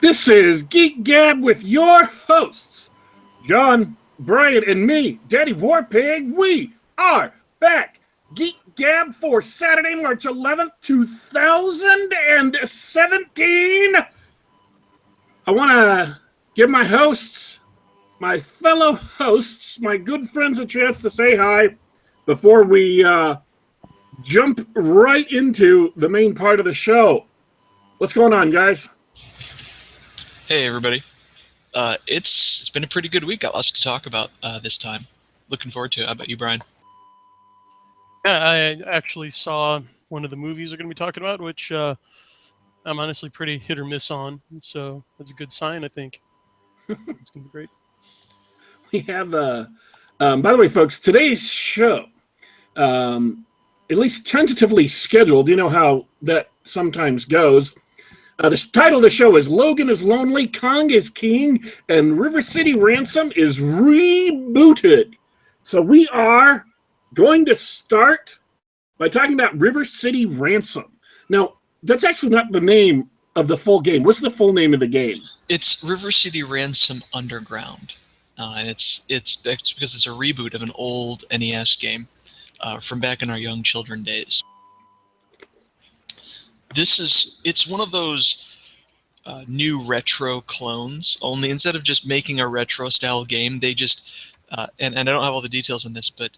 This is Geek Gab with your hosts, John, Brian, and me, Daddy Warpig. We are back. Geek Gab for Saturday, March 11th, 2017. I want to give my hosts, my fellow hosts, my good friends a chance to say hi before we jump right into the main part of the show. What's going on, guys? Hey, everybody. It's been a pretty good week. Got lots to talk about this time. Looking forward to it. How about you, Brian? Yeah, I actually saw one of the movies we're going to be talking about, which I'm honestly pretty hit or miss on. So that's a good sign, I think. It's going to be great. We have, by the way, folks, today's show, at least tentatively scheduled, you know how that sometimes goes. The title of the show is Logan is Lonely, Kong is King, and River City Ransom is Rebooted. So we are going to start by talking about River City Ransom. Now, that's actually not the name of the full game. What's the full name of the game? It's River City Ransom Underground. And it's because it's a reboot of an old NES game from back in our young children days. It's one of those new retro clones, only instead of just making a retro style game, they just and I don't have all the details on this, but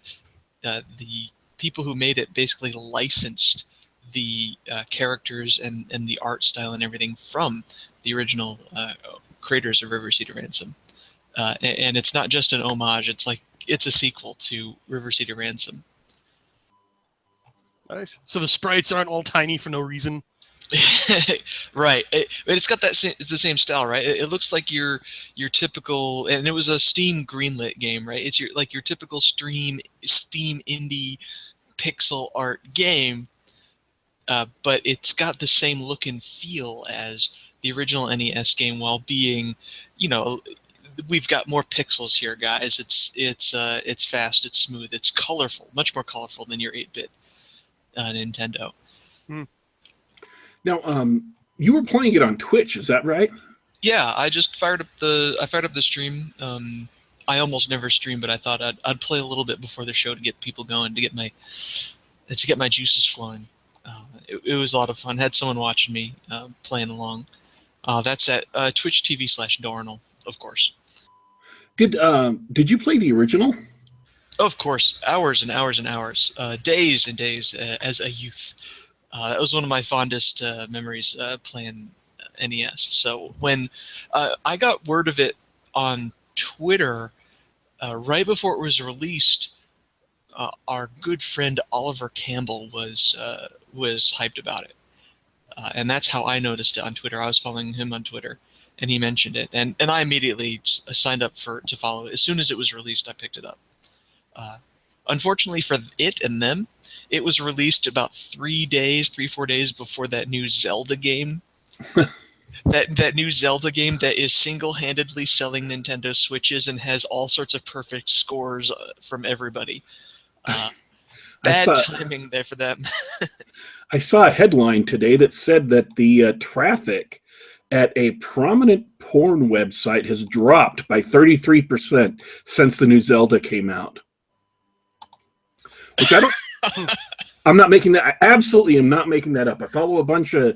the people who made it basically licensed the characters and the art style and everything from the original creators of River City Ransom. And it's not just an homage, it's a sequel to River City Ransom. Nice. So the sprites aren't all tiny for no reason. Right. It's got the same style, right? It looks like your typical, and it was a Steam greenlit game, right? It's your typical Steam indie pixel art game, but it's got the same look and feel as the original NES game, while being, we've got more pixels here, guys. It's fast, it's smooth, it's colorful, much more colorful than your 8-bit Nintendo. Now, you were playing it on Twitch, is that right? Yeah, I just fired up the stream. I almost never stream, but I thought I'd play a little bit before the show to get people going, to get my juices flowing. It was a lot of fun. Had someone watching me playing along. That's at Twitch TV/Dornal, of course. Did you play the original? Of course, hours and hours and hours, days and days as a youth. That was one of my fondest memories playing NES. So when I got word of it on Twitter right before it was released, our good friend Oliver Campbell was hyped about it, and that's how I noticed it on Twitter. I was following him on Twitter, and he mentioned it, and I immediately signed up to follow it. As soon as it was released, I picked it up. Unfortunately for it and them, it was released about 4 days before that new Zelda game. that new Zelda game that is single-handedly selling Nintendo Switches and has all sorts of perfect scores from everybody. Bad timing there for them. I saw a headline today that said that the traffic at a prominent porn website has dropped by 33% since the new Zelda came out. Which I'm not making that. I absolutely am not making that up. I follow a bunch of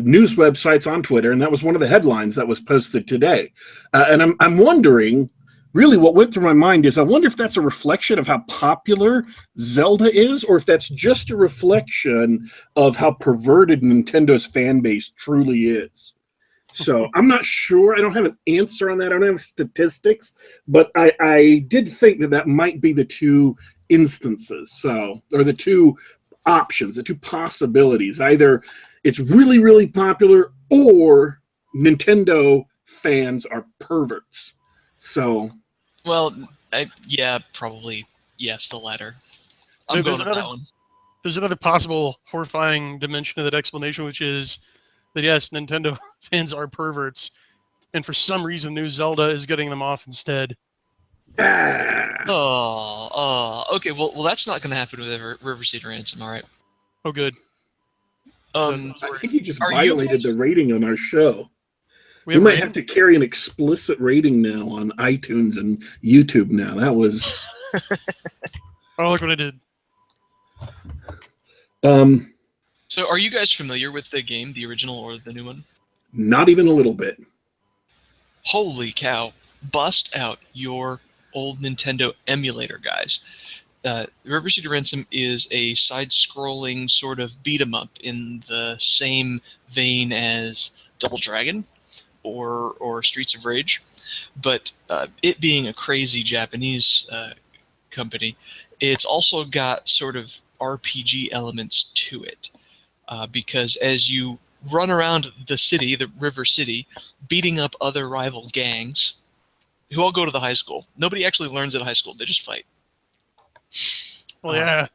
news websites on Twitter, and that was one of the headlines that was posted today. And I'm wondering, really what went through my mind is, I wonder if that's a reflection of how popular Zelda is, or if that's just a reflection of how perverted Nintendo's fan base truly is. So I'm not sure. I don't have an answer on that. I don't have statistics, but I did think that might be the two instances, or the two options, the two possibilities. Either it's really, really popular, or Nintendo fans are perverts. So, well, probably yes, the latter. I'm going with that one. There's another possible horrifying dimension of that explanation, which is that yes, Nintendo fans are perverts, and for some reason, new Zelda is getting them off instead. Okay. Well, that's not going to happen with River City Ransom. All right. Oh, good. I think you just Are you violated the rating on our show. We We have might rating? have to carry an explicit rating now on iTunes and YouTube now. That was Oh, look what I did. So are you guys familiar with the game, the original or the new one? not even a little bit. Holy cow. Bust out your old Nintendo emulator, guys. River City Ransom is a side-scrolling sort of beat-em-up in the same vein as Double Dragon or Streets of Rage. But it being a crazy Japanese company, it's also got sort of RPG elements to it. Because as you run around the city, the River City, beating up other rival gangs, who all go to the high school. Nobody actually learns at high school. They just fight. Well, yeah.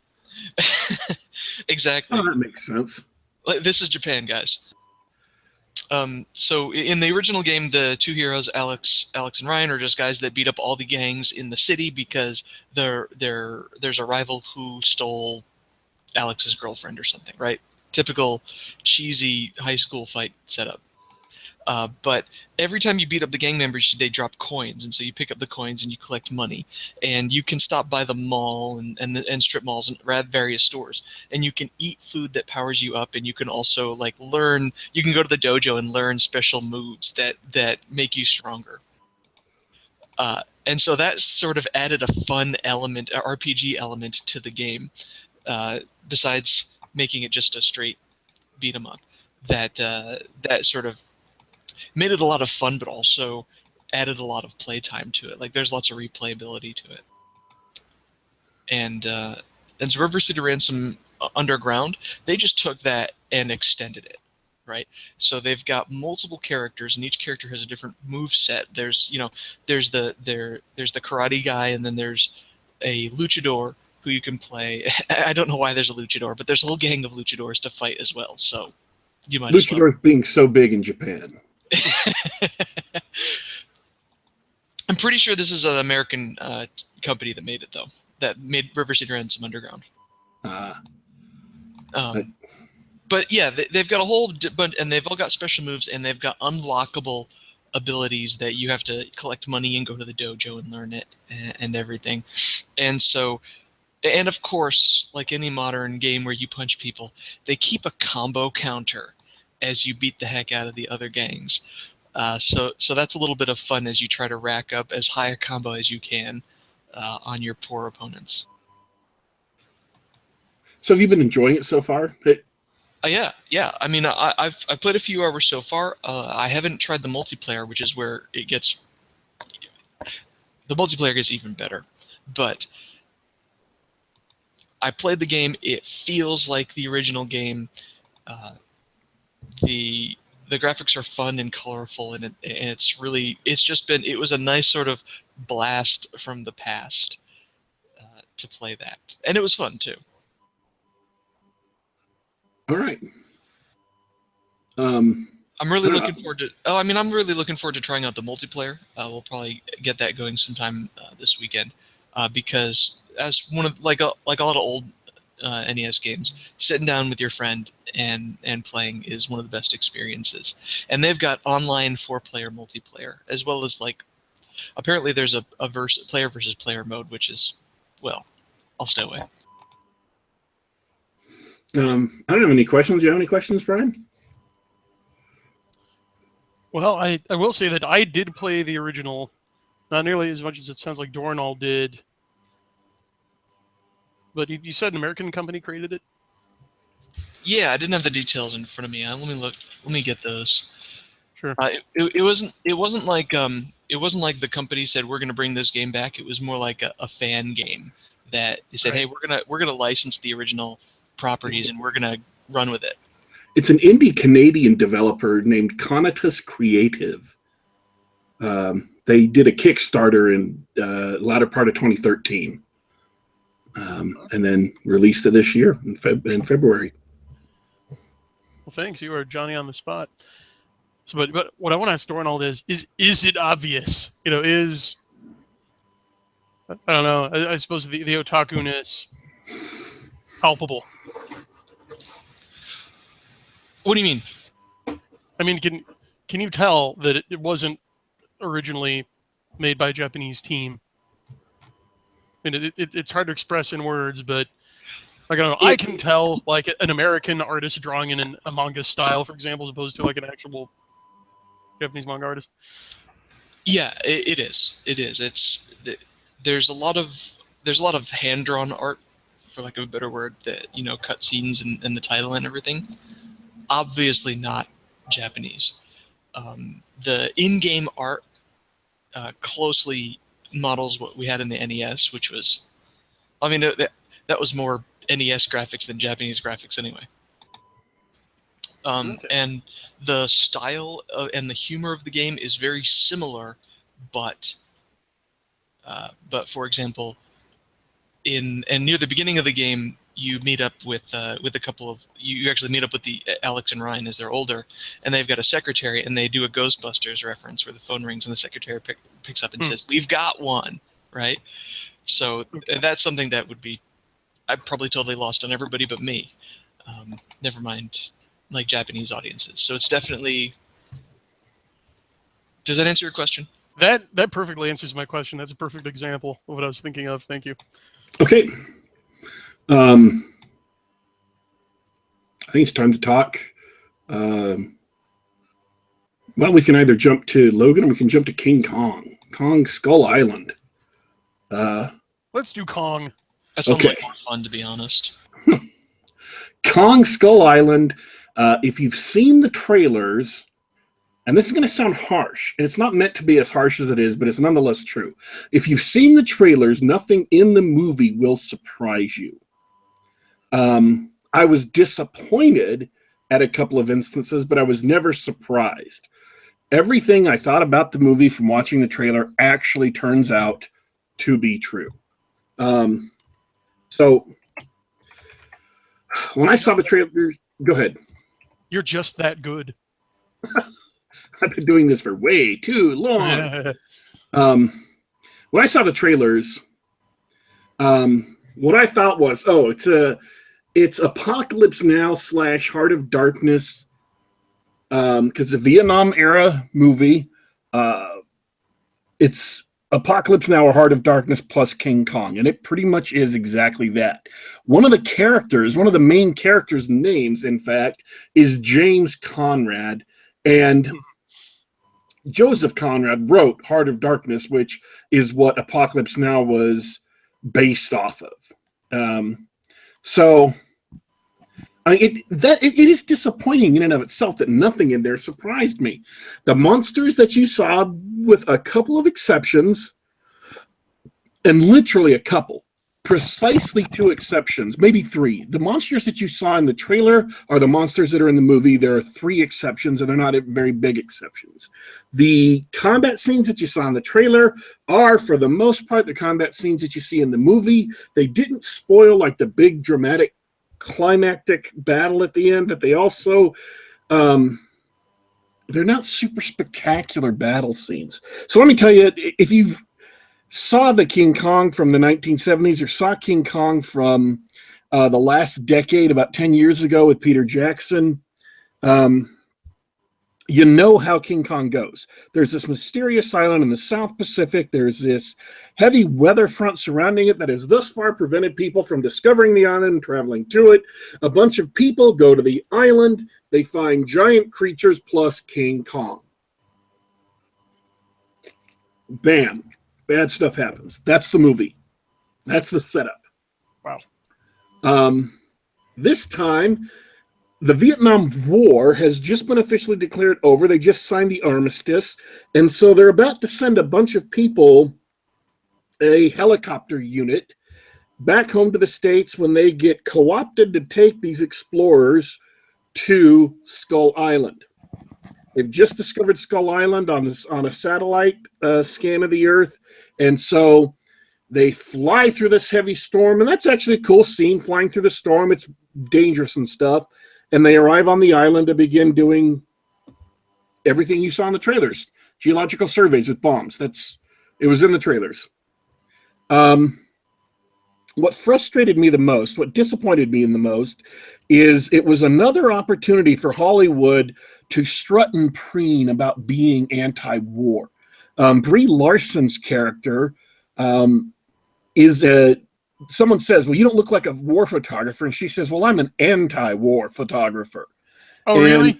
Exactly. Oh, that makes sense. This is Japan, guys. So in the original game, the two heroes, Alex and Ryan, are just guys that beat up all the gangs in the city because there's a rival who stole Alex's girlfriend or something, right? Typical cheesy high school fight setup. But every time you beat up the gang members, they drop coins, and so you pick up the coins and you collect money, and you can stop by the mall and strip malls and various stores, and you can eat food that powers you up, and you can also like learn. You can go to the dojo and learn special moves that make you stronger. And so that sort of added a fun element, a RPG element to the game, besides making it just a straight beat 'em up. That sort of made it a lot of fun, but also added a lot of playtime to it. Like there's lots of replayability to it. And so River City Ransom Underground, they just took that and extended it, right? So they've got multiple characters, and each character has a different move set. There's there's the karate guy, and then there's a luchador who you can play. I don't know why there's a luchador, but there's a whole gang of luchadors to fight as well. So you might as well. Luchadors being so big in Japan. I'm pretty sure this is an American company that made it, though. That made River City Ransom Underground. But yeah, they've got a whole bunch, and they've all got special moves, and they've got unlockable abilities that you have to collect money and go to the dojo and learn it and everything. And so, and of course, like any modern game where you punch people, they keep a combo counter as you beat the heck out of the other gangs. So that's a little bit of fun as you try to rack up as high a combo as you can on your poor opponents. So have you been enjoying it so far? Yeah. I mean, I've played a few hours so far. I haven't tried the multiplayer, which is where the multiplayer gets even better. But I played the game. It feels like the original game. The graphics are fun and colorful, and it was a nice sort of blast from the past to play that, and it was fun too. All right. I'm really looking forward to. Oh, I mean, I'm really looking forward to trying out the multiplayer. We'll probably get that going sometime this weekend, because as one of like a lot of old NES games, sitting down with your friend and playing is one of the best experiences. And they've got online 4-player multiplayer, as well as like apparently there's a player versus player mode, which is, well, I'll stay away. I don't have any questions. Do you have any questions, Brian? Well, I will say that I did play the original, not nearly as much as it sounds like Dornall did. But you said an American company created it? Yeah, I didn't have the details in front of me. Let me look. Let me get those. Sure. It wasn't like the company said we're going to bring this game back. It was more like a fan game that said, Right. hey, we're gonna license the original properties and we're gonna run with it. It's an indie Canadian developer named Conatus Creative. They did a Kickstarter in latter part of 2013, and then released it this year in February. Well, thanks. You are Johnny on the spot. So, but what I want to ask Dornall is it obvious? Is I don't know. I suppose the otaku-ness palpable. What do you mean? I mean, can you tell that it wasn't originally made by a Japanese team? I mean, it's hard to express in words, but like, I don't know. I can tell like an American artist drawing in a manga style, for example, as opposed to like an actual Japanese manga artist. Yeah, it is. It is. There's a lot of hand drawn art, for lack of a better word, that cutscenes and the title and everything. Obviously not Japanese. The in-game art closely models what we had in the NES, which was, I mean, that was more NES graphics than Japanese graphics anyway. Okay. And the style and the humor of the game is very similar, but for example, near the beginning of the game, you meet up with a couple of you actually meet up with the Alex and Ryan as they're older, and they've got a secretary, and they do a Ghostbusters reference where the phone rings and the secretary picks up and says, "We've got one," right? So that's something that would be I'd probably totally lost on everybody but me. Never mind like Japanese audiences. So it's definitely. Does that answer your question? That perfectly answers my question. That's a perfect example of what I was thinking of. Thank you. Okay. I think it's time to talk. Well, we can either jump to Logan or we can jump to King Kong. Kong Skull Island. Let's do Kong. That sounds Okay. like more fun, to be honest. Kong Skull Island. If you've seen the trailers, and this is going to sound harsh, and it's not meant to be as harsh as it is, but it's nonetheless true. If you've seen the trailers, nothing in the movie will surprise you. I was disappointed at a couple of instances, but I was never surprised. Everything I thought about the movie from watching the trailer actually turns out to be true. So when I saw the trailer, go ahead. You're just that good. I've been doing this for way too long. When I saw the trailers, what I thought was, it's Apocalypse Now / Heart of Darkness, because the Vietnam era movie. It's Apocalypse Now or Heart of Darkness plus King Kong, and it pretty much is exactly that. One of the main characters' names, in fact, is James Conrad, and Joseph Conrad wrote Heart of Darkness, which is what Apocalypse Now was based off of. So it is disappointing in and of itself that nothing in there surprised me. The monsters that you saw, with a couple of exceptions, and literally a couple, precisely 2 exceptions, maybe 3. The monsters that you saw in the trailer are the monsters that are in the movie. There are 3 exceptions, and they're not very big exceptions. The combat scenes that you saw in the trailer are, for the most part, the combat scenes that you see in the movie. They didn't spoil like the big dramatic climactic battle at the end, but they also they're not super spectacular battle scenes. So let me tell you, if you've saw the King Kong from the 1970s or saw King Kong from the last decade, about 10 years ago with Peter Jackson, you know how King Kong goes. There's this mysterious island in the South Pacific. There's this heavy weather front surrounding it that has thus far prevented people from discovering the island and traveling to it. A bunch of people go to the island. They find giant creatures plus King Kong. Bam. Bad stuff happens. That's the movie. That's the setup. Wow. This time, the Vietnam War has just been officially declared over. They just signed the armistice. And so they're about to send a bunch of people, a helicopter unit, back home to the States when they get co-opted to take these explorers to Skull Island. They've just discovered Skull Island on a satellite scan of the Earth. And so they fly through this heavy storm. And that's actually a cool scene, flying through the storm. It's dangerous and stuff. And they arrive on the island to begin doing everything you saw in the trailers. Geological surveys with bombs. It was in the trailers. what frustrated me the most, what disappointed me in the most, is it was another opportunity for Hollywood to strut and preen about being anti-war. Brie Larson's character is a. Someone says, "Well, you don't look like a war photographer," and she says, "Well, I'm an anti-war photographer." Oh, really?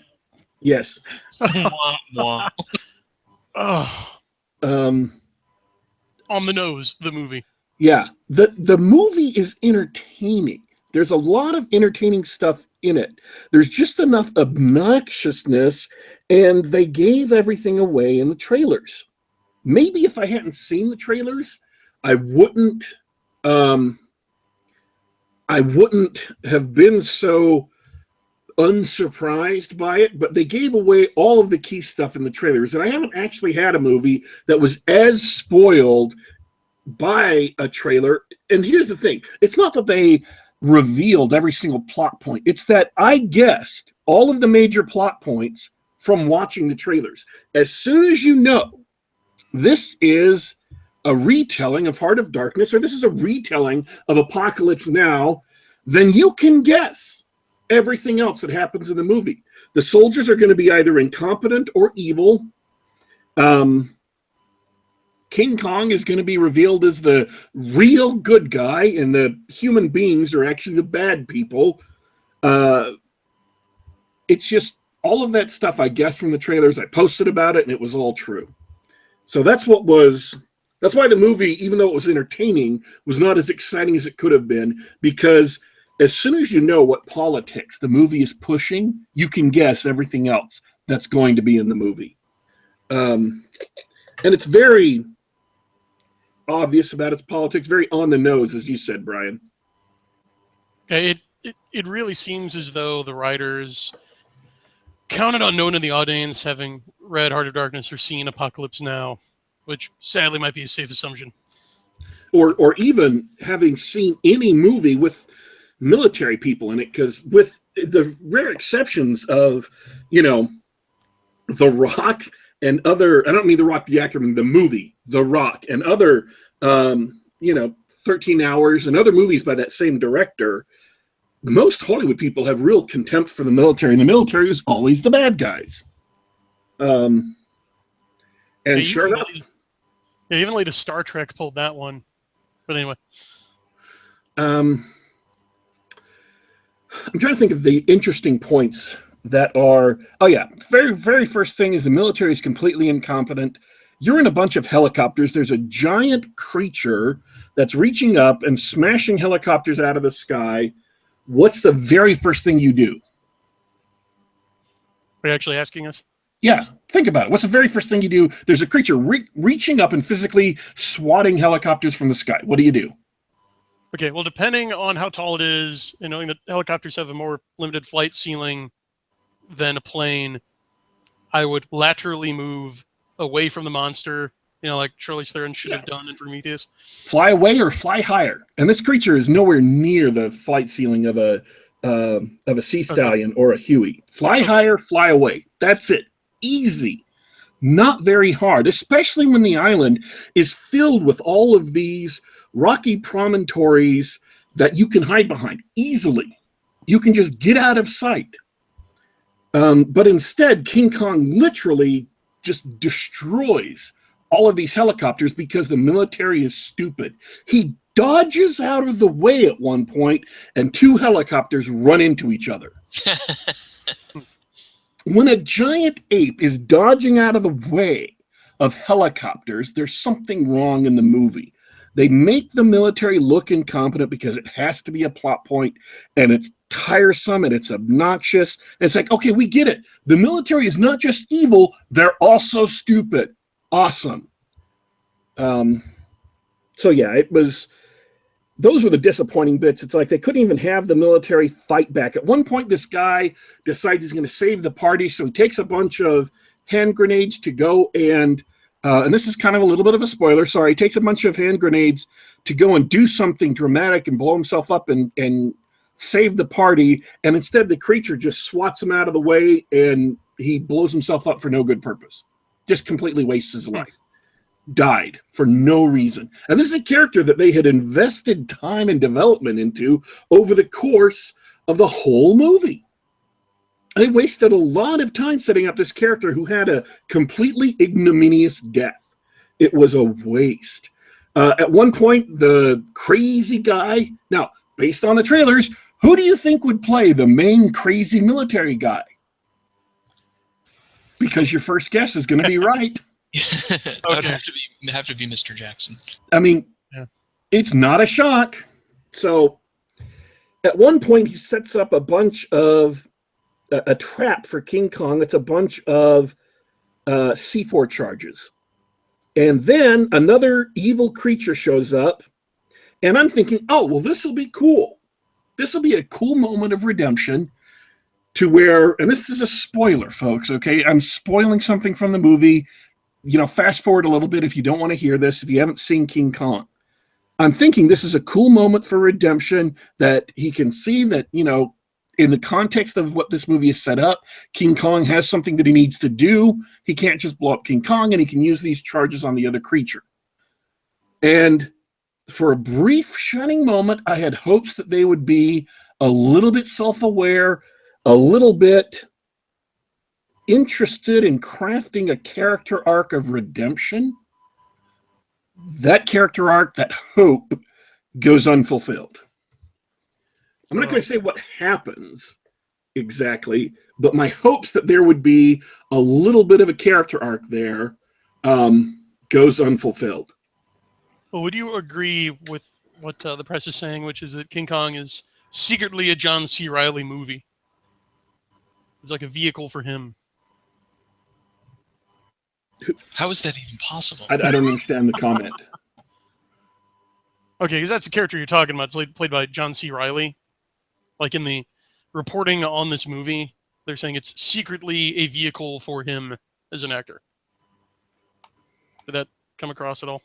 Yes. Wah, wah. Oh, Um, on the nose, the movie. yeah. The movie is entertaining. There's a lot of entertaining stuff in it. There's just enough obnoxiousness, and they gave everything away in the trailers. Maybe if I hadn't seen the trailers, I wouldn't have been so unsurprised by it, but they gave away all of the key stuff in the trailers. And I haven't actually had a movie that was as spoiled by a trailer. And here's the thing. It's not that they revealed every single plot point. It's that I guessed all of the major plot points from watching the trailers. As soon as you know this is a retelling of Heart of Darkness, or this is a retelling of Apocalypse Now, then you can guess everything else that happens in the movie. The soldiers are going to be either incompetent or evil. King Kong is going to be revealed as the real good guy, and the human beings are actually the bad people. It's just all of that stuff I guessed from the trailers. I posted about it, and it was all true. So that's why the movie, even though it was entertaining, was not as exciting as it could have been, because as soon as you know what politics the movie is pushing, you can guess everything else that's going to be in the movie. And it's very obvious about its politics, very on the nose, as you said, Brian. It really seems as though the writers counted on no one in the audience having read Heart of Darkness or seen Apocalypse Now, which sadly might be a safe assumption. Or even having seen any movie with military people in it, because with the rare exceptions of, The Rock and other, I don't mean The Rock the actor, I mean the movie, The Rock, and other, 13 Hours and other movies by that same director, most Hollywood people have real contempt for the military, and the military is always the bad guys. And sure enough. Yeah, even latest Star Trek pulled that one. But anyway. I'm trying to think of the interesting points that are... Oh, yeah. Very, very first thing is the military is completely incompetent. You're in a bunch of helicopters. There's a giant creature that's reaching up and smashing helicopters out of the sky. What's the very first thing you do? Are you actually asking us? Yeah, think about it. What's the very first thing you do? There's a creature reaching up and physically swatting helicopters from the sky. What do? Okay, well, depending on how tall it is, and knowing that helicopters have a more limited flight ceiling than a plane, I would laterally move away from the monster, like Charlize Theron should have done in Prometheus. Fly away or fly higher. And this creature is nowhere near the flight ceiling of a sea stallion or a Huey. Fly higher, fly away. That's it. Easy. Not very hard, especially when the island is filled with all of these rocky promontories that you can hide behind easily. You can just get out of sight. But instead, King Kong literally just destroys all of these helicopters because the military is stupid. He dodges out of the way at one point, and two helicopters run into each other. When a giant ape is dodging out of the way of helicopters, there's something wrong in the movie. They make the military look incompetent because it has to be a plot point, and it's tiresome and it's obnoxious. And it's like, okay, we get it. The military is not just evil, they're also stupid. Awesome. So yeah, those were the disappointing bits. It's like they couldn't even have the military fight back. At one point, this guy decides he's going to save the party, so he takes a bunch of hand grenades to go and this is kind of a little bit of a spoiler, sorry, he takes a bunch of hand grenades to go and do something dramatic and blow himself up and save the party, and instead the creature just swats him out of the way and he blows himself up for no good purpose. Just completely wastes his life. died for no reason. And this is a character that they had invested time and development into over the course of the whole movie. They wasted a lot of time setting up this character who had a completely ignominious death. It was a waste. At one point, the crazy guy, now, based on the trailers, who do you think would play the main crazy military guy? Because your first guess is going to be right. That would have to be Mr. Jackson. I mean, It's not a shock. So at one point, he sets up a bunch of a trap for King Kong. It's a bunch of C4 charges. And then another evil creature shows up. And I'm thinking, oh, well, this will be cool. This will be a cool moment of redemption to where, and this is a spoiler, folks, okay? I'm spoiling something from the movie. Fast forward a little bit if you don't want to hear this, if you haven't seen King Kong. I'm thinking this is a cool moment for redemption, that he can see that, in the context of what this movie is set up, King Kong has something that he needs to do. He can't just blow up King Kong, and he can use these charges on the other creature. And for a brief shining moment, I had hopes that they would be a little bit self-aware, a little bit interested in crafting a character arc of redemption. That character arc, that hope, goes unfulfilled. I'm not going to say what happens exactly, but my hopes that there would be a little bit of a character arc there goes unfulfilled. Well, would you agree with what the press is saying, which is that King Kong is secretly a John C. Reilly movie? It's like a vehicle for him. How is that even possible? I don't understand the comment. Okay, because that's the character you're talking about, played by John C. Reilly. Like in the reporting on this movie, they're saying it's secretly a vehicle for him as an actor. Did that come across at all?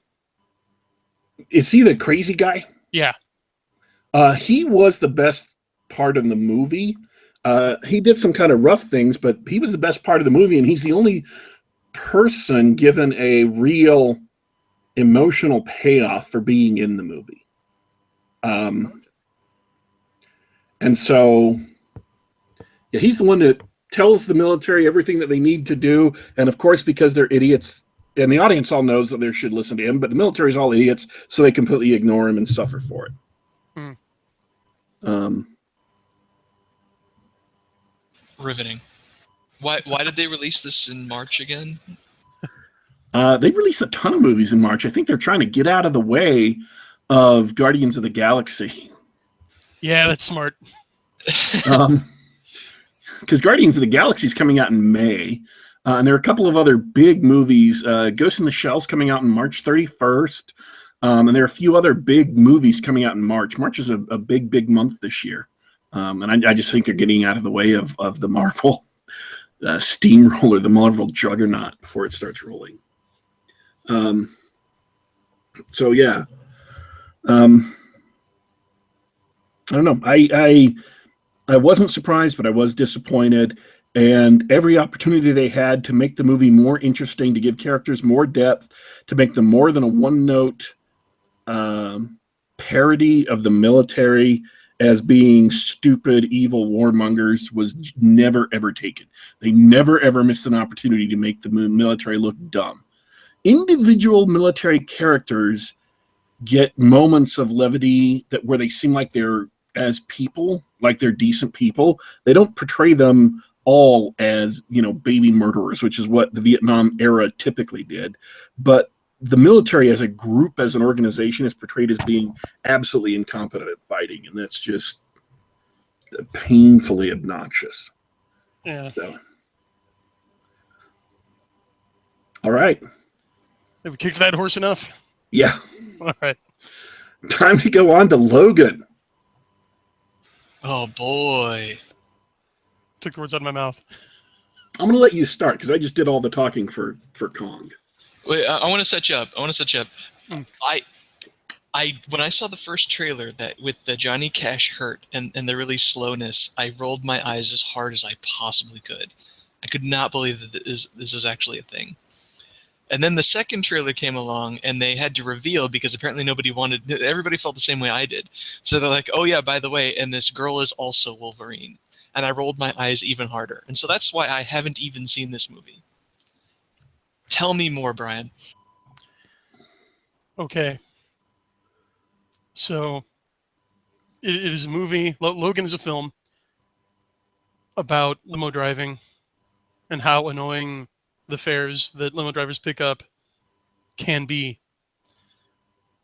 Is he the crazy guy? Yeah. He was the best part of the movie. He did some kind of rough things, but he was the best part of the movie, and he's the only person given a real emotional payoff for being in the movie. And so, yeah, he's the one that tells the military everything that they need to do. And of course, because they're idiots, and the audience all knows that they should listen to him, but the military's all idiots, so they completely ignore him and suffer for it. Riveting. Why did they release this in March again? They released a ton of movies in March. I think they're trying to get out of the way of Guardians of the Galaxy. Yeah, that's smart. Because Guardians of the Galaxy is coming out in May. And there are a couple of other big movies. Ghost in the Shell's coming out on March 31st. And there are a few other big movies coming out in March. March is a big month this year. And I just think they're getting out of the way of the Marvel steamroller, the Marvel juggernaut, before it starts rolling. So, yeah. I don't know. I wasn't surprised, but I was disappointed. And every opportunity they had to make the movie more interesting, to give characters more depth, to make them more than a one-note parody of the military as being stupid, evil warmongers, was never, ever taken. They never, ever missed an opportunity to make the military look dumb. Individual military characters get moments of levity where they seem like they're as people, like they're decent people. They don't portray them all as, baby murderers, which is what the Vietnam era typically did. But the military as a group, as an organization, is portrayed as being absolutely incompetent at fighting, and that's just painfully obnoxious. Yeah. So, all right. Have we kicked that horse enough? Yeah. All right. Time to go on to Logan. Oh boy. Took the words out of my mouth. I'm going to let you start because I just did all the talking for Kong. Wait, I want to set you up. Mm. I when I saw the first trailer that with the Johnny Cash hurt and the really slowness, I rolled my eyes as hard as I possibly could. I could not believe that this is actually a thing. And then the second trailer came along, and they had to reveal because apparently everybody felt the same way I did. So they're like, oh yeah, by the way, and this girl is also Wolverine. And I rolled my eyes even harder. And so that's why I haven't even seen this movie. Tell me more, Brian. Okay. So it is a movie. Logan is a film about limo driving and how annoying the fares that limo drivers pick up can be.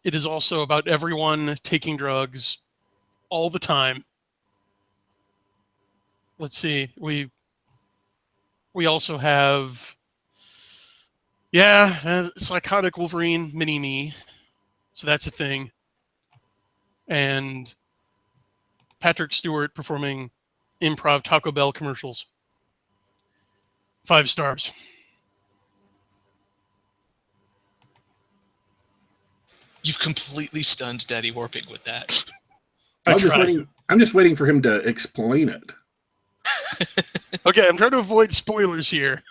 It is also about everyone taking drugs all the time. Let's see. We also have, psychotic Wolverine mini-me. So that's a thing. And Patrick Stewart performing improv Taco Bell commercials. 5 stars. You've completely stunned Daddy Warpig with that. I'm just waiting for him to explain it. Okay, I'm trying to avoid spoilers here.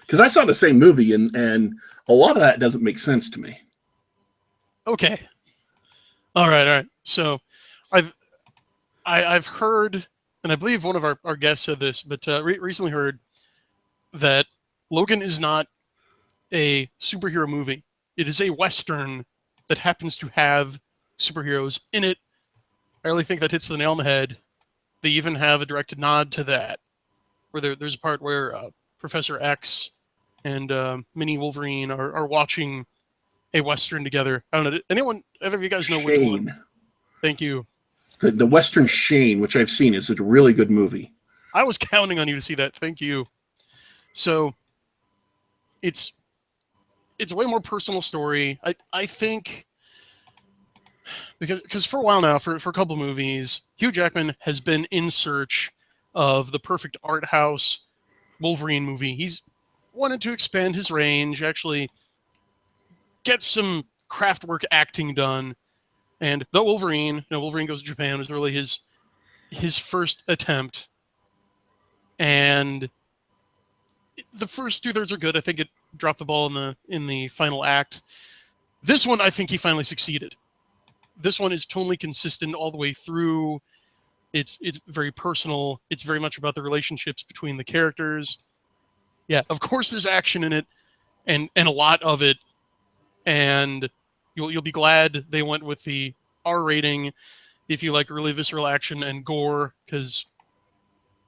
Because I saw the same movie, and a lot of that doesn't make sense to me. Okay. All right. So, I've heard, and I believe one of our guests said this, but recently heard that Logan is not a superhero movie. It is a Western that happens to have superheroes in it. I really think that hits the nail on the head. They even have a directed nod to that, where there's a part where Professor X and Mini Wolverine are watching a Western together. I don't know. Any of you guys know which one? Thank you. The Western Shane, which I've seen, is a really good movie. I was counting on you to see that. Thank you. So it's a way more personal story. I think because for a while now, for a couple of movies, Hugh Jackman has been in search of the perfect art house Wolverine movie. He's wanted to expand his range, actually get some craft work acting done. And the Wolverine Goes to Japan was really his first attempt. And the first 2/3 are good. I think it dropped the ball in the final act. This one, I think he finally succeeded. This one is totally consistent all the way through. It's very personal. It's very much about the relationships between the characters. Yeah, of course there's action in it, and a lot of it. And you'll be glad they went with the R rating if you like really visceral action and gore, because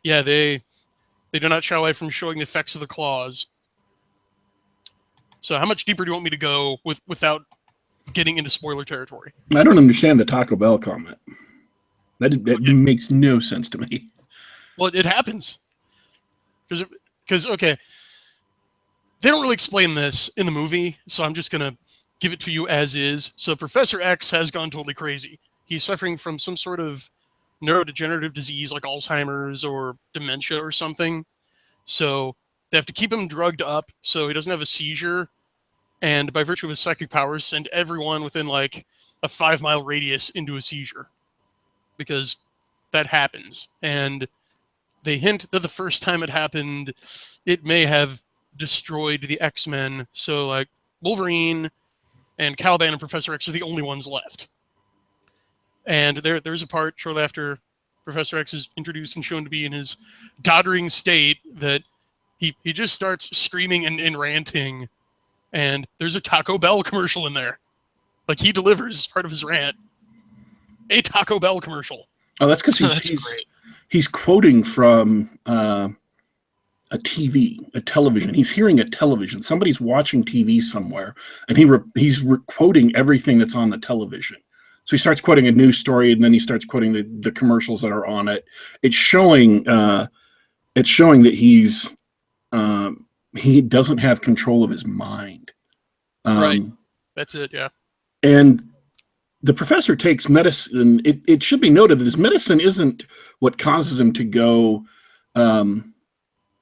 they do not shy away from showing the effects of the claws. So how much deeper do you want me to go without getting into spoiler territory? I don't understand the Taco Bell comment. That makes no sense to me. Well, it happens. Because, okay, they don't really explain this in the movie, so I'm just going to give it to you as is. So Professor X has gone totally crazy. He's suffering from some sort of neurodegenerative disease like Alzheimer's or dementia or something. So they have to keep him drugged up so he doesn't have a seizure. And by virtue of his psychic powers, send everyone within like a 5-mile radius into a seizure. Because that happens. And they hint that the first time it happened, it may have destroyed the X-Men. So like Wolverine and Caliban and Professor X are the only ones left. And there's a part shortly after Professor X is introduced and shown to be in his doddering state that he just starts screaming and ranting. And there's a Taco Bell commercial in there. Like, he delivers as part of his rant a Taco Bell commercial. Oh, that's because he's quoting from a television. He's hearing a television. Somebody's watching TV somewhere, and he's quoting everything that's on the television. So he starts quoting a news story, and then he starts quoting the commercials that are on it. It's showing that he doesn't have control of his mind. Right. That's it. Yeah. And the professor takes medicine. It should be noted that his medicine isn't what causes him to go,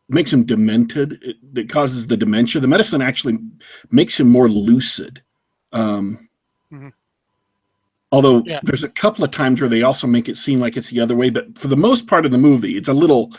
makes him demented. That causes the dementia. The medicine actually makes him more lucid. Although Yeah. there's a couple of times where they also make it seem like it's the other way, but for the most part of the movie, it's a little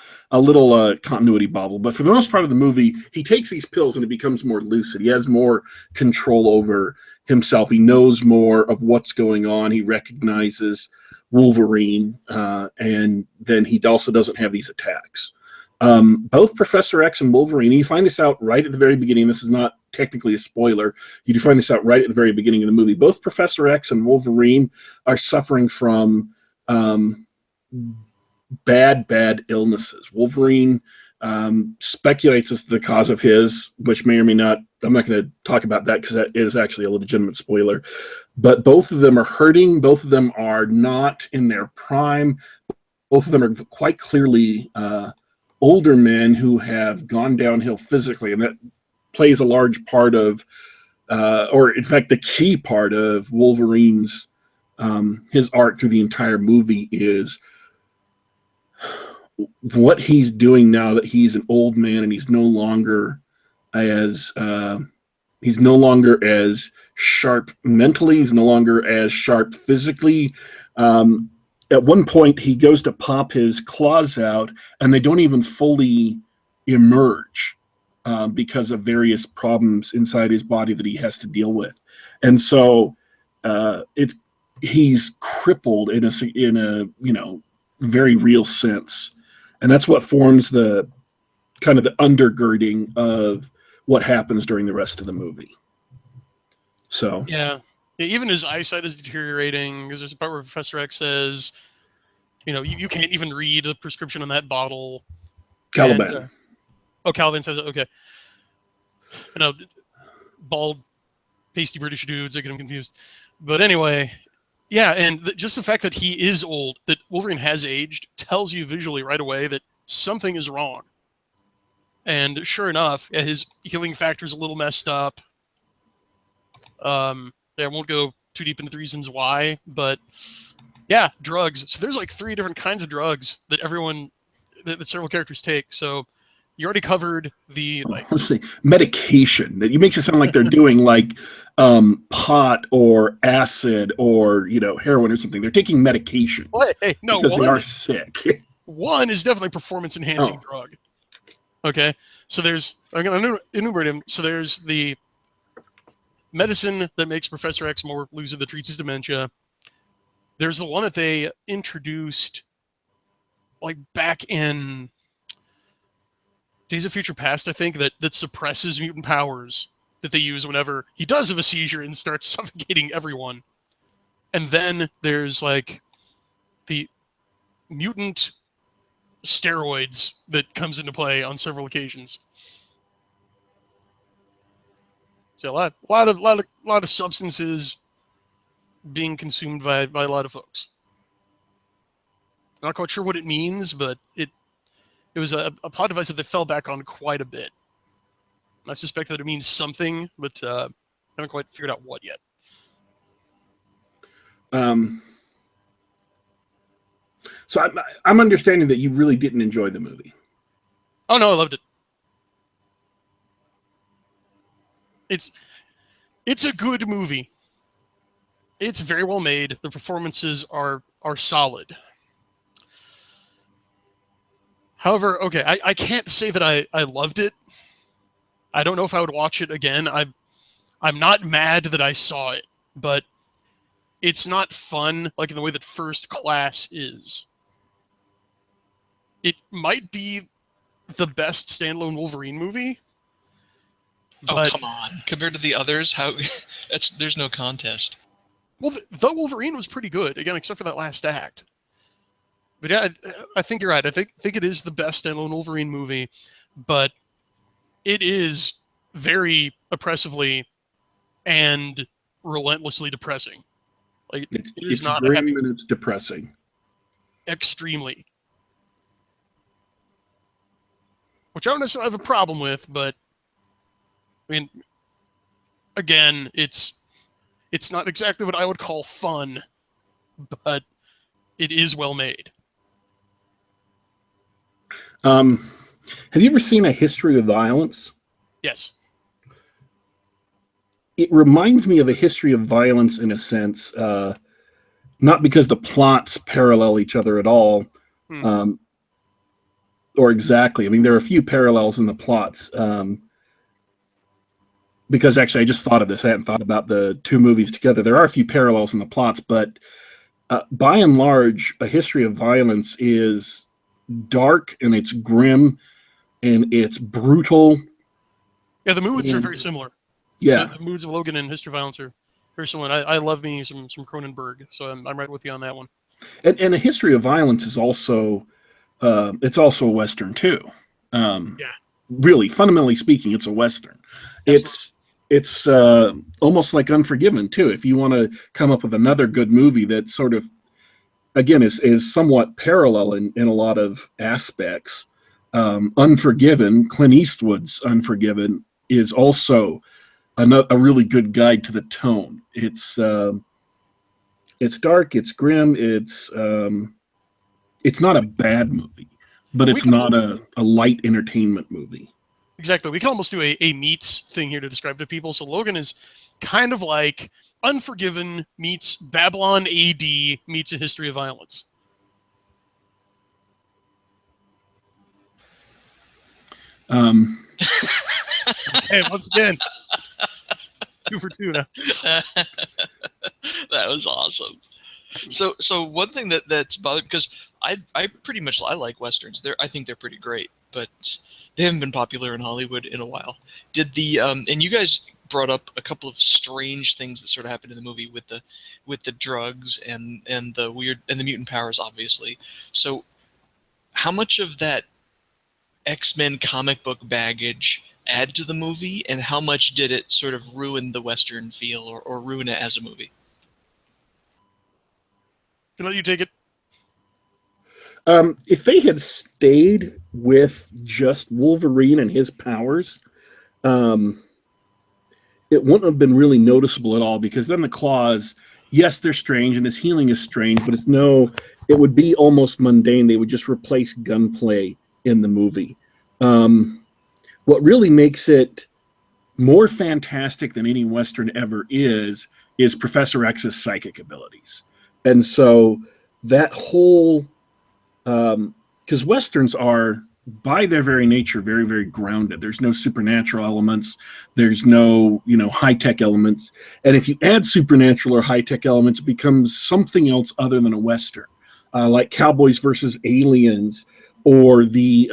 continuity bobble. But for the most part of the movie, he takes these pills and it becomes more lucid. He has more control over himself. He knows more of what's going on. He recognizes Wolverine, and then he also doesn't have these attacks. Both Professor X and Wolverine, you find this out right at the very beginning. This is not technically a spoiler. You do find this out right at the very beginning of the movie. Both Professor X and Wolverine are suffering from bad illnesses. Wolverine speculates as to the cause of his, which may or may not, I'm not going to talk about that because that is actually a legitimate spoiler. But both of them are hurting. Both of them are not in their prime. Both of them are quite clearly older men who have gone downhill physically, and that plays a large part of, or in fact, the key part of Wolverine's his arc through the entire movie is what he's doing now that he's an old man and he's no longer as sharp mentally. He's no longer as sharp physically. At one point, he goes to pop his claws out, and they don't even fully emerge because of various problems inside his body that he has to deal with. And so he's crippled in a very real sense. And that's what forms the kind of the undergirding of what happens during the rest of the movie. So Yeah, even his eyesight is deteriorating because there's a part where Professor X says, you can't even read the prescription on that bottle. Caliban. Caliban says it. Okay. Bald, pasty British dudes, I get them confused. But anyway, yeah, and just the fact that he is old, that Wolverine has aged, tells you visually right away that something is wrong. And sure enough, his healing factor is a little messed up. I won't go too deep into the reasons why, but yeah, drugs. So there's like 3 different kinds of drugs that that several characters take. So you already covered the medication. That makes it sound like they're doing like pot or acid or heroin or something. They're taking medication because they are sick. One is definitely performance enhancing drug. Okay, so I'm going to enumerate them. So there's the medicine that makes Professor X more lucid, that treats his dementia. There's the one that they introduced like back in Days of Future Past, I think, that suppresses mutant powers that they use whenever he does have a seizure and starts suffocating everyone. And then there's like the mutant steroids that comes into play on several occasions. So a lot of substances being consumed by a lot of folks. I'm not quite sure what it means, but it was a plot device that they fell back on quite a bit. And I suspect that it means something, but haven't quite figured out what yet. So I'm understanding that you really didn't enjoy the movie. Oh no, I loved it. It's a good movie. It's very well made. The performances are solid. However, okay, I can't say that I loved it. I don't know if I would watch it again. I'm not mad that I saw it, but it's not fun like in the way that First Class is. It might be the best standalone Wolverine movie. Oh, come on. Compared to the others, there's no contest. Well, the Wolverine was pretty good, again, except for that last act. But yeah, I think you're right. I think it is the best standalone Wolverine movie, but it is very oppressively and relentlessly depressing. Like it's not grim and it's depressing. Extremely. Which I don't necessarily have a problem with, but I mean, again, it's not exactly what I would call fun, but it is well made. Have you ever seen A History of Violence? Yes. It reminds me of A History of Violence in a sense. not because the plots parallel each other at all, or exactly. I mean, there are a few parallels in the plots. Because actually, I just thought of this. I hadn't thought about the two movies together. There are a few parallels in the plots, but by and large, A History of Violence is dark and it's grim and it's brutal. Yeah, the moods are very similar. Yeah. The moods of Logan and History of Violence are very similar. I love me some Cronenberg, so I'm right with you on that one. And A History of Violence is also, it's also a Western too. Really, fundamentally speaking, it's a Western. It's almost like Unforgiven too. If you want to come up with another good movie that sort of, again, is somewhat parallel in a lot of aspects, Unforgiven, Clint Eastwood's Unforgiven, is also a really good guide to the tone. It's dark, it's grim, it's not a bad movie, but it's not a light entertainment movie. Exactly. We can almost do a meets thing here to describe to people. So Logan is kind of like Unforgiven meets Babylon AD meets A History of Violence. Okay, once again, 2 for 2 now. That was awesome. So one thing that's bothered, because I like Westerns. I think they're pretty great, but they haven't been popular in Hollywood in a while. Did the and you guys brought up a couple of strange things that sort of happened in the movie with the drugs and the weird and the mutant powers, obviously. So how much of that X-Men comic book baggage add to the movie, and how much did it sort of ruin the Western feel or ruin it as a movie? Can I let you take it? If they had stayed with just Wolverine and his powers, it wouldn't have been really noticeable at all, because then the claws, yes, they're strange and his healing is strange, but it would be almost mundane. They would just replace gunplay in the movie. What really makes it more fantastic than any Western ever is Professor X's psychic abilities. And so that whole, because Westerns are, by their very nature, very, very grounded. There's no supernatural elements. There's no, high-tech elements. And if you add supernatural or high-tech elements, it becomes something else other than a Western, like Cowboys versus Aliens, or the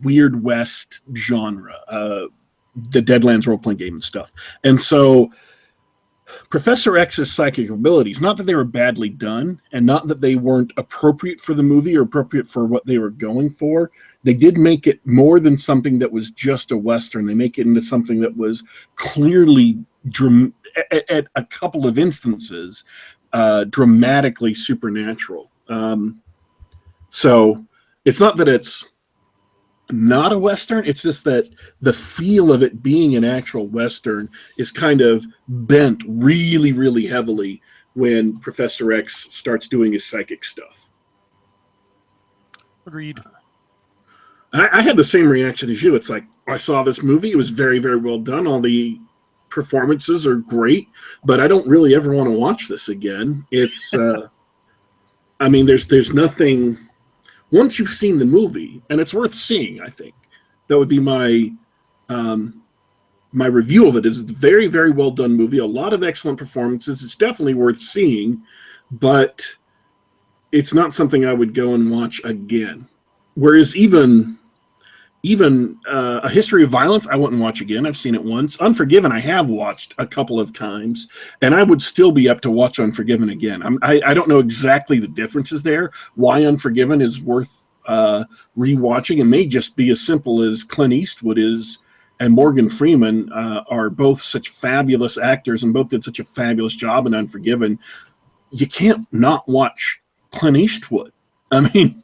Weird West genre, the Deadlands role-playing game and stuff. And so Professor X's psychic abilities, not that they were badly done, and not that they weren't appropriate for the movie or appropriate for what they were going for, they did make it more than something that was just a Western. They make it into something that was clearly, at a couple of instances, dramatically supernatural. So it's not that it's not a Western, it's just that the feel of it being an actual Western is kind of bent really, really heavily when Professor X starts doing his psychic stuff. Agreed. I had the same reaction as you. It's like, I saw this movie, it was very, very well done, all the performances are great, but I don't really ever want to watch this again. It's I mean, there's nothing. Once you've seen the movie, and it's worth seeing, I think that would be my my review of it. Is it's a very, very well done movie. A lot of excellent performances. It's definitely worth seeing, but it's not something I would go and watch again. Whereas even A History of Violence, I wouldn't watch again. I've seen it once. Unforgiven, I have watched a couple of times, and I would still be up to watch Unforgiven again. I don't know exactly the differences there, why Unforgiven is worth rewatching. It may just be as simple as Clint Eastwood is and Morgan Freeman are both such fabulous actors and both did such a fabulous job in Unforgiven. You can't not watch Clint Eastwood. I mean,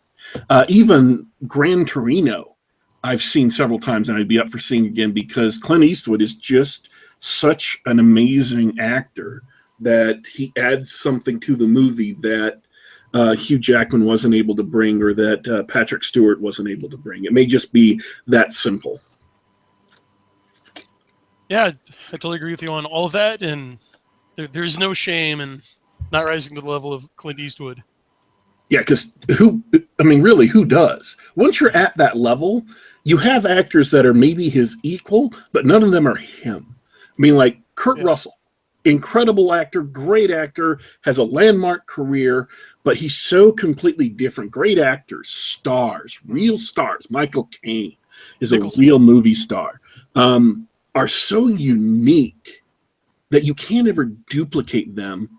even Gran Torino, I've seen several times, and I'd be up for seeing again, because Clint Eastwood is just such an amazing actor that he adds something to the movie that Hugh Jackman wasn't able to bring, or that Patrick Stewart wasn't able to bring. It may just be that simple. Yeah, I totally agree with you on all of that, and there's no shame in not rising to the level of Clint Eastwood. Yeah, because really, who does? Once you're at that level, you have actors that are maybe his equal, but none of them are him. I mean, like Kurt Russell, incredible actor, great actor, has a landmark career, but he's so completely different. Great actors, stars, real stars. Michael Caine is a real movie star. Are so unique that you can't ever duplicate them.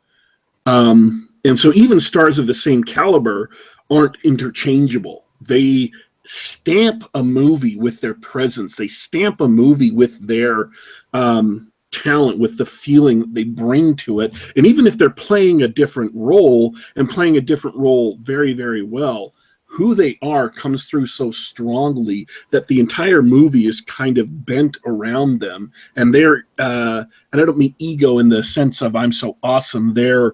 And so even stars of the same caliber aren't interchangeable. They stamp a movie with their presence. They stamp a movie with their talent, with the feeling they bring to it. And even if they're playing a different role and playing a different role very, very well, who they are comes through so strongly that the entire movie is kind of bent around them. And they're, and I don't mean ego in the sense of I'm so awesome. Their,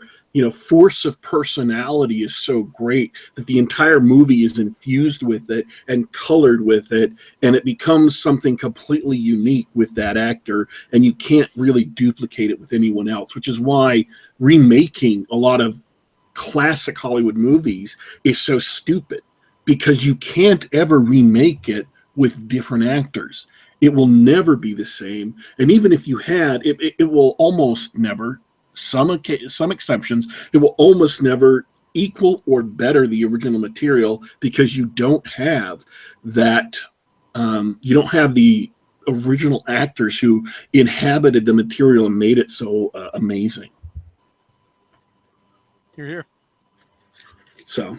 force of personality is so great that the entire movie is infused with it and colored with it. And it becomes something completely unique with that actor. And you can't really duplicate it with anyone else, which is why remaking a lot of classic Hollywood movies is so stupid, because you can't ever remake it with different actors. It will never be the same. And even if you had, it will almost never, some exceptions, it will almost never equal or better the original material, because you don't have that, you don't have the original actors who inhabited the material and made it so amazing. You're here. So,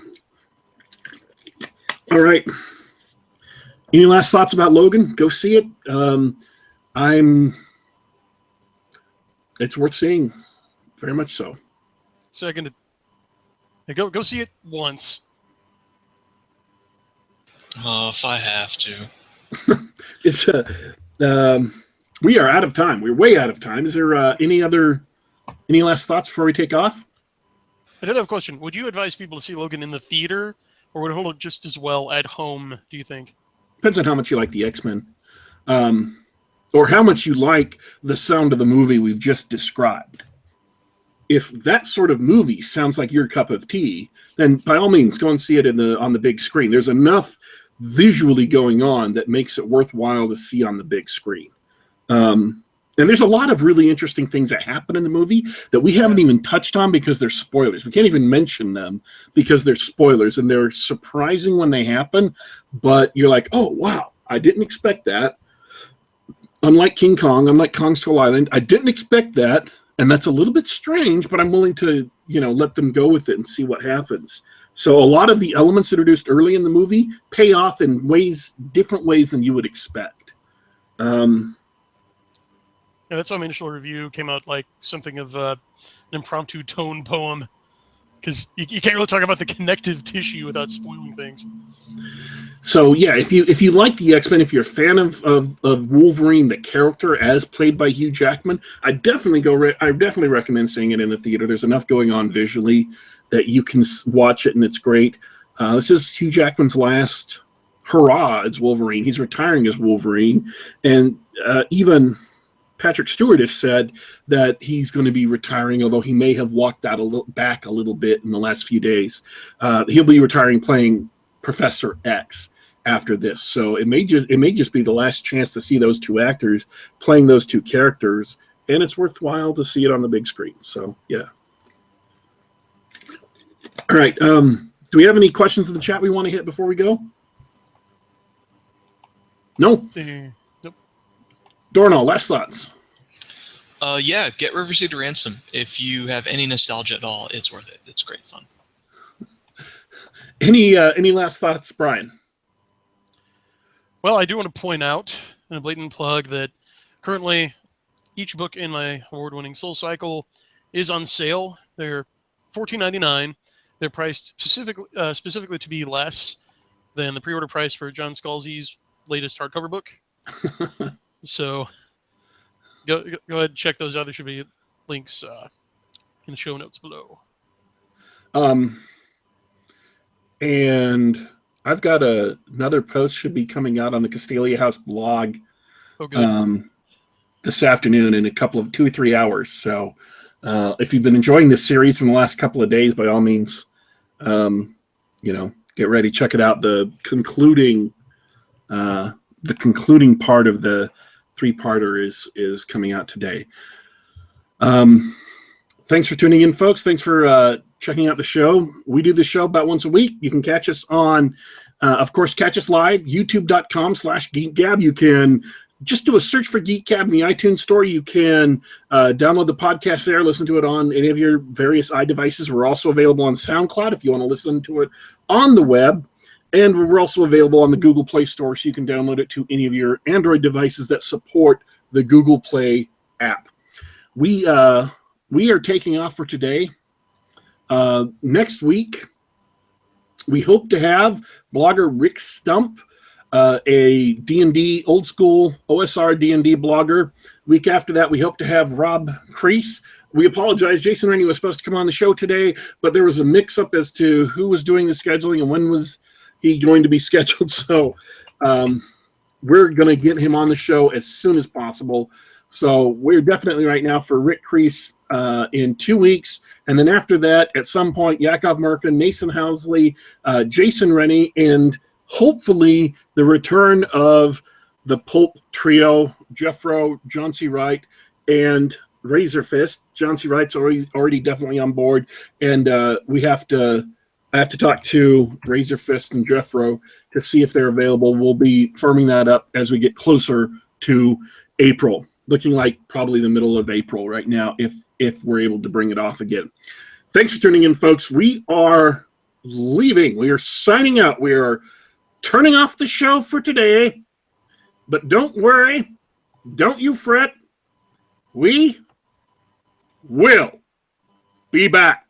all right. Any last thoughts about Logan? Go see it. It's worth seeing, very much so. Second, go see it once. Oh, if I have to. It's we are out of time. We're way out of time. Is there any last thoughts before we take off? I did have a question. Would you advise people to see Logan in the theater, or would it hold just as well at home, do you think? Depends on how much you like the X-Men. Or how much you like the sound of the movie we've just described. If that sort of movie sounds like your cup of tea, then by all means, go and see it on the big screen. There's enough visually going on that makes it worthwhile to see on the big screen. And there's a lot of really interesting things that happen in the movie that we haven't even touched on because they're spoilers. We can't even mention them because they're spoilers, and they're surprising when they happen, but you're like, oh, wow, I didn't expect that. Unlike King Kong, unlike Kong Skull Island, I didn't expect that, and that's a little bit strange, but I'm willing to, let them go with it and see what happens. So a lot of the elements introduced early in the movie pay off in different ways than you would expect. Yeah, that's why my initial review came out like something of an impromptu tone poem, because you can't really talk about the connective tissue without spoiling things. So yeah, if you like the X-Men, if you're a fan of Wolverine, the character as played by Hugh Jackman, I definitely recommend seeing it in the theater. There's enough going on visually that you can watch it, and it's great. This is Hugh Jackman's last hurrah as Wolverine. He's retiring as Wolverine, and even Patrick Stewart has said that he's going to be retiring, although he may have walked out back a little bit in the last few days. He'll be retiring playing Professor X after this. So it may just be the last chance to see those two actors playing those two characters, and it's worthwhile to see it on the big screen. So yeah. All right. Do we have any questions in the chat we want to hit before we go? No. Nope. Dornall, last thoughts. Yeah, get River City Ransom. If you have any nostalgia at all, it's worth it. It's great fun. Any last thoughts, Brian? Well, I do want to point out, in a blatant plug, that currently each book in my award-winning Soul Cycle is on sale. They're $14.99. They're priced specifically to be less than the pre-order price for John Scalzi's latest hardcover book. So go ahead and check those out. There should be links in the show notes below. And I've got another post should be coming out on the Castalia House blog Oh, good. this afternoon in a couple of 2 or 3 hours. So If you've been enjoying this series from the last couple of days, by all means, get ready, check it out. The concluding part of the 3-parter is coming out today. Thanks for tuning in, folks. Thanks for checking out the show. We do the show about once a week. You can catch us on, of course, catch us live, youtube.com/geekgab. You can just do a search for Geek Gab in the iTunes store. You can download the podcast there, listen to it on any of your various iDevices. We're also available on SoundCloud if you want to listen to it on the web. And we're also available on the Google Play Store, so you can download it to any of your Android devices that support the Google Play app. We are taking off for today. Next week, we hope to have blogger Rick Stump, a D&D, old school OSR D&D blogger. Week after that, we hope to have Rob Crease. We apologize. Jason Rennie was supposed to come on the show today, but there was a mix-up as to who was doing the scheduling and when was he going to be scheduled. So we're going to get him on the show as soon as possible. So we're definitely right now for Rick Crease in 2 weeks. And then after that, at some point, Yakov Merkin, Mason Housley, Jason Rennie, and hopefully the return of the Pulp trio, Jeffro, John C. Wright, and Razor Fist. John C. Wright's already definitely on board. And I have to talk to Razor Fist and Jeffro to see if they're available. We'll be firming that up as we get closer to April. Looking like probably the middle of April right now, if we're able to bring it off again. Thanks for tuning in, folks. We are leaving. We are signing out. We are turning off the show for today. But don't worry. Don't you fret. We will be back.